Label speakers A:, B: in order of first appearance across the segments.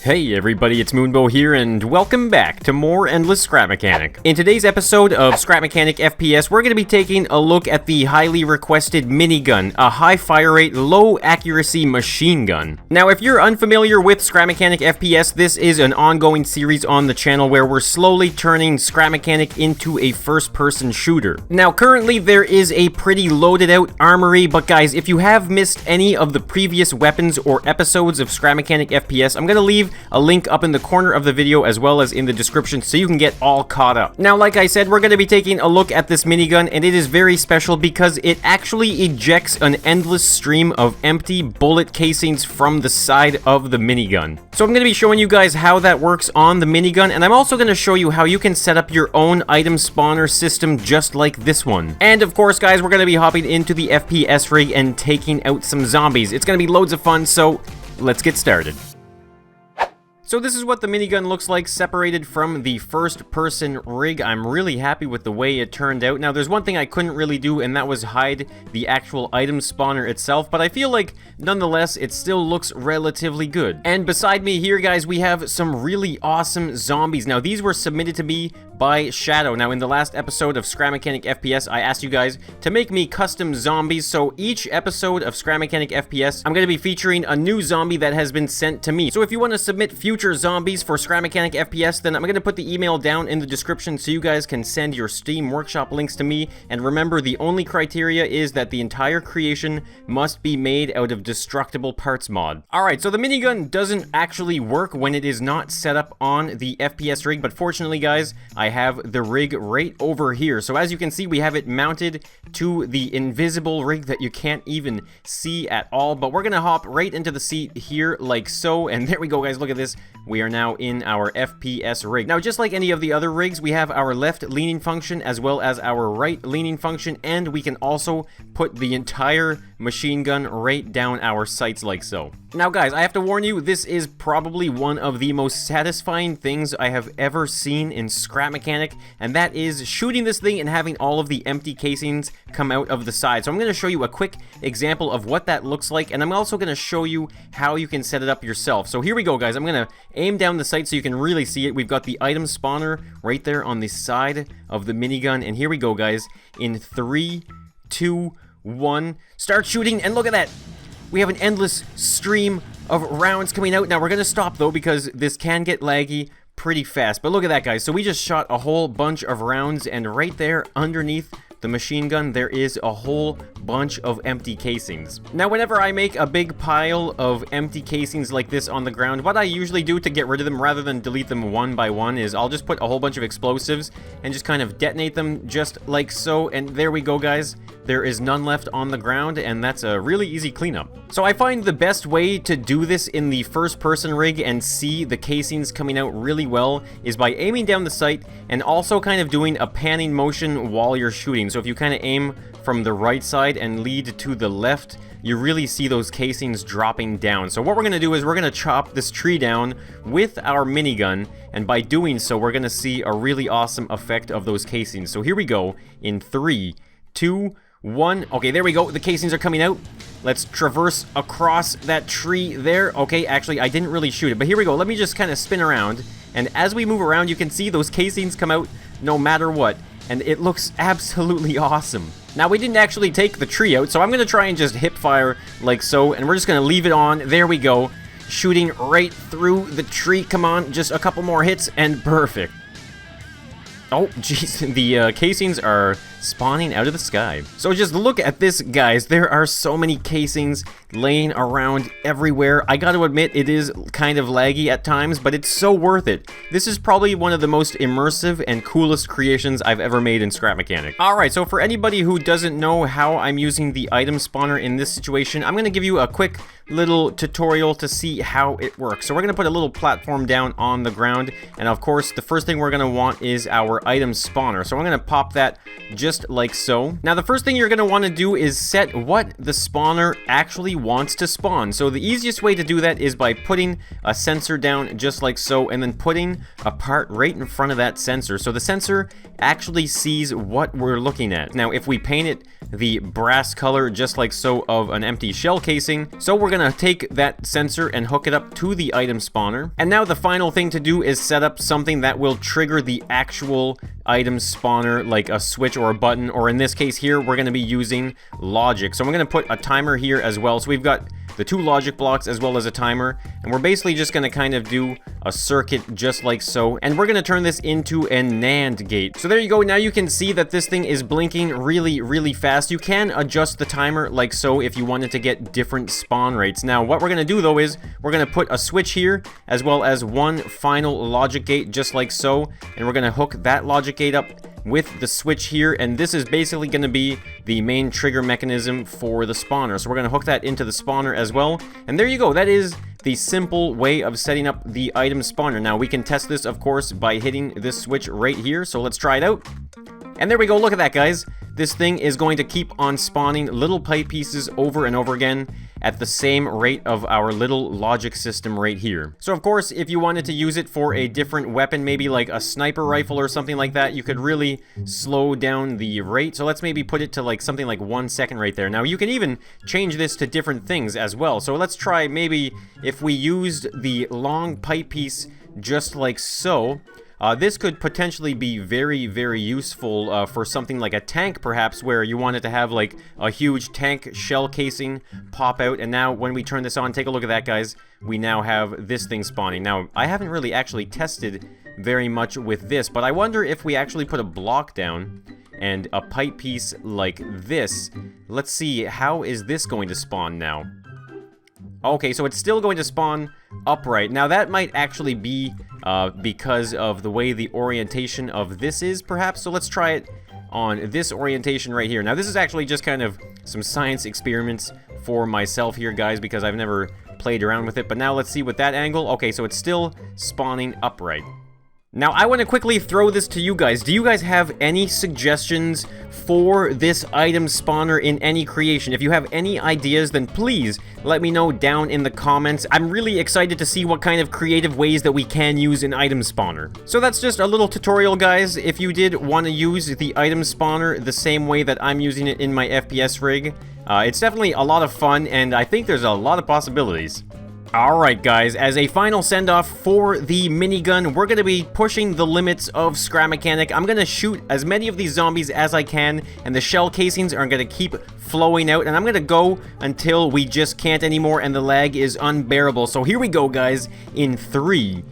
A: Hey everybody, it's Moonbo here, and welcome back to more Endless Scrap Mechanic. In today's episode of Scrap Mechanic FPS, we're going to be taking a look at the highly requested Minigun, a high fire rate, low accuracy machine gun. Now, if you're unfamiliar with Scrap Mechanic FPS, this is an ongoing series on the channel where we're slowly turning Scrap Mechanic into a first-person shooter. Now, currently there is a pretty loaded out armory, but guys, if you have missed any of the previous weapons or episodes of Scrap Mechanic FPS, I'm going to leave a link up in the corner of the video as well as in the description so you can get all caught up. Now, like I said, we're going to be taking a look at this minigun, and it is very special because it actually ejects an endless stream of empty bullet casings from the side of the minigun. So I'm going to be showing you guys how that works on the minigun, and I'm also going to show you how you can set up your own item spawner system just like this one. And of course, guys, we're going to be hopping into the FPS rig and taking out some zombies. It's going to be loads of fun, so let's get started. So this is what the minigun looks like separated from the first-person rig. I'm really happy with the way it turned out. Now, there's one thing I couldn't really do, and that was hide the actual item spawner itself, but I feel like, nonetheless, it still looks relatively good. And beside me here, guys, we have some really awesome zombies. Now, these were submitted to me by Shadow. Now, in the last episode of Scrap Mechanic FPS, I asked you guys to make me custom zombies, so each episode of Scrap Mechanic FPS, I'm going to be featuring a new zombie that has been sent to me. So if you want to submit future zombies for Scrap Mechanic FPS, then I'm going to put the email down in the description so you guys can send your Steam Workshop links to me. And remember, the only criteria is that the entire creation must be made out of destructible parts mod. Alright, so the minigun doesn't actually work when it is not set up on the FPS rig, but fortunately, guys, I have the rig right over here. So as you can see, we have it mounted to the invisible rig that you can't even see at all, but we're gonna hop right into the seat here like so, and there we go, guys. Look at this. We are now in our FPS rig. Now, just like any of the other rigs, we have our left leaning function as well as our right leaning function, and we can also put the entire machine gun right down our sights like so. Now, guys, I have to warn you, this is probably one of the most satisfying things I have ever seen in Scrap Mechanic, and that is shooting this thing and having all of the empty casings come out of the side. So I'm going to show you a quick example of what that looks like, and I'm also going to show you how you can set it up yourself. So here we go, guys. I'm going to aim down the sight so you can really see it. We've got the item spawner right there on the side of the minigun, and here we go, guys. In 3, 2, 1, start shooting, and look at that. We have an endless stream of rounds coming out. Now, we're going to stop, though, because this can get laggy pretty fast. But look at that, guys. So we just shot a whole bunch of rounds, and right there underneath the machine gun, there is a whole bunch of empty casings. Now, whenever I make a big pile of empty casings like this on the ground, what I usually do to get rid of them rather than delete them one by one is I'll just put a whole bunch of explosives and just kind of detonate them just like so, and there we go, guys. There is none left on the ground, and that's a really easy cleanup. So I find the best way to do this in the first-person rig and see the casings coming out really well is by aiming down the sight and also kind of doing a panning motion while you're shooting. So if you kind of aim from the right side and lead to the left, you really see those casings dropping down. So what we're going to do is we're going to chop this tree down with our minigun, and by doing so, we're going to see a really awesome effect of those casings. So here we go in 3, 2, 1. Okay, there we go. The casings are coming out. Let's traverse across that tree there. Okay, actually, I didn't really shoot it, but here we go. Let me just kind of spin around, and as we move around, you can see those casings come out no matter what, and it looks absolutely awesome. Now, we didn't actually take the tree out, so I'm going to try and just hip fire like so, and we're just going to leave it on. There we go. Shooting right through the tree. Come on, just a couple more hits, and perfect. Oh, jeez, the casings are spawning out of the sky. So just look at this, guys. There are so many casings laying around everywhere. I gotta admit, it is kind of laggy at times, but it's so worth it. This is probably one of the most immersive and coolest creations I've ever made in Scrap Mechanic. Alright, so for anybody who doesn't know how I'm using the item spawner in this situation, I'm gonna give you a quick little tutorial to see how it works. So we're gonna put a little platform down on the ground, and of course, the first thing we're gonna want is our item spawner. So I'm gonna pop that just just like so. Now, the first thing you're going to want to do is set what the spawner actually wants to spawn. So the easiest way to do that is by putting a sensor down just like so, and then putting a part right in front of that sensor. So the sensor actually sees what we're looking at. Now, if we paint it the brass color just like so of an empty shell casing, so we're going to take that sensor and hook it up to the item spawner. And now the final thing to do is set up something that will trigger the actual item spawner, like a switch or a button, or in this case here, we're going to be using logic. So I'm going to put a timer here as well. So we've got the 2 logic blocks as well as a timer, and we're basically just going to kind of do a circuit just like so, and we're going to turn this into a NAND gate. So there you go. Now you can see that this thing is blinking really fast. You can adjust the timer like so if you wanted to get different spawn rates. Now what we're going to do though is we're going to put a switch here as well as one final logic gate just like so, and we're going to hook that logic gate up with the switch here, and this is basically going to be the main trigger mechanism for the spawner. So we're going to hook that into the spawner as well, and there you go. That is the simple way of setting up the item spawner. Now we can test this, of course, by hitting this switch right here. So let's try it out. And there we go. Look at that, guys. This thing is going to keep on spawning little pipe pieces over and over again at the same rate of our little logic system right here. So of course, if you wanted to use it for a different weapon, maybe like a sniper rifle or something like that, you could really slow down the rate. So let's maybe put it to like something like 1 second right there. Now you can even change this to different things as well. So let's try maybe if we used the long pipe piece just like so. This could potentially be very useful for something like a tank, perhaps, where you wanted to have like a huge tank shell casing pop out. And now when we turn this on, take a look at that, guys. We now have this thing spawning. Now, I haven't really actually tested very much with this, but I wonder if we actually put a block down and a pipe piece like this. Let's see, how is this going to spawn now? Okay, so it's still going to spawn upright. Now that might actually be because of the way the orientation of this is, perhaps. So let's try it on this orientation right here. Now this is actually just kind of some science experiments for myself here, guys, because I've never played around with it. But now let's see with that angle. Okay, so it's still spawning upright. Now, I want to quickly throw this to you guys. Do you guys have any suggestions for this item spawner in any creation? If you have any ideas, then please let me know down in the comments. I'm really excited to see what kind of creative ways that we can use an item spawner. So that's just a little tutorial, guys. If you did want to use the item spawner the same way that I'm using it in my FPS rig, it's definitely a lot of fun, and I think there's a lot of possibilities. Alright guys, as a final send-off for the minigun, we're going to be pushing the limits of Scrap Mechanic. I'm going to shoot as many of these zombies as I can, and the shell casings are going to keep flowing out, and I'm going to go until we just can't anymore and the lag is unbearable. So here we go, guys, in 3,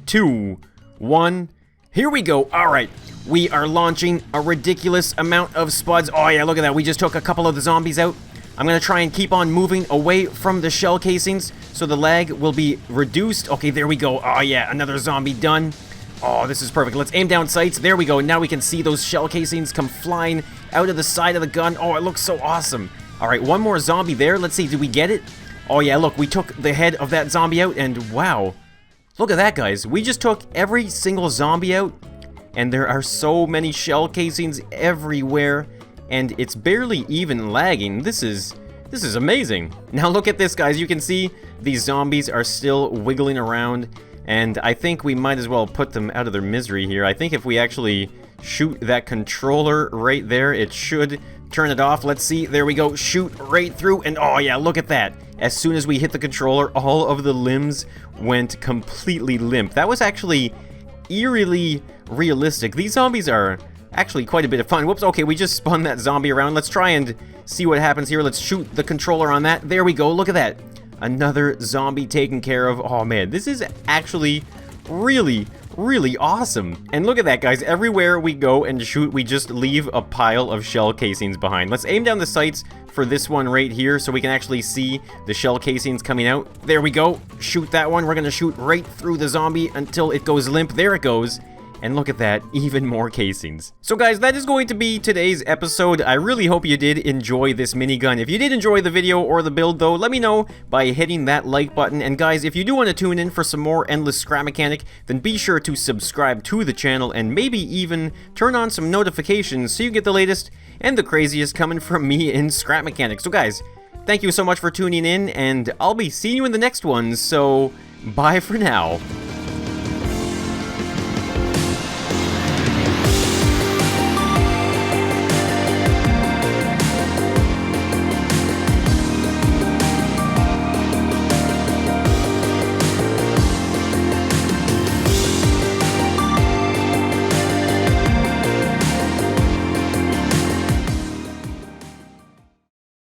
A: 2, 1, here we go. Alright, we are launching a ridiculous amount of spuds. Oh yeah, look at that, we just took a couple of the zombies out. I'm going to try and keep on moving away from the shell casings so the lag will be reduced. Okay, there we go. Oh yeah, another zombie done. Oh, this is perfect. Let's aim down sights. There we go. Now we can see those shell casings come flying out of the side of the gun. Oh, it looks so awesome. All right, one more zombie there. Let's see, did we get it? Oh yeah, look, we took the head of that zombie out, and wow. Look at that, guys. We just took every single zombie out, and there are so many shell casings everywhere. And it's barely even lagging. This is amazing. Now look at this, guys. You can see these zombies are still wiggling around, and I think we might as well put them out of their misery here. I think if we actually shoot that controller right there, it should turn it off. Let's see. There we go. Shoot right through, and oh yeah, look at that. As soon as we hit the controller, all of the limbs went completely limp. That was actually eerily realistic. These zombies are actually quite a bit of fun. Whoops, okay, we just spun that zombie around. Let's try and see what happens here. Let's shoot the controller on that. There we go, look at that. Another zombie taken care of. Oh man, this is actually really awesome. And look at that, guys. Everywhere we go and shoot, we just leave a pile of shell casings behind. Let's aim down the sights for this one right here so we can actually see the shell casings coming out. There we go. Shoot that one. We're gonna shoot right through the zombie until it goes limp. There it goes. And look at that, even more casings. So guys, that is going to be today's episode. I really hope you did enjoy this minigun. If you did enjoy the video or the build though, let me know by hitting that like button. And guys, if you do want to tune in for some more Endless Scrap Mechanic, then be sure to subscribe to the channel and maybe even turn on some notifications so you get the latest and the craziest coming from me in Scrap Mechanic. So guys, thank you so much for tuning in, and I'll be seeing you in the next one, so bye for now.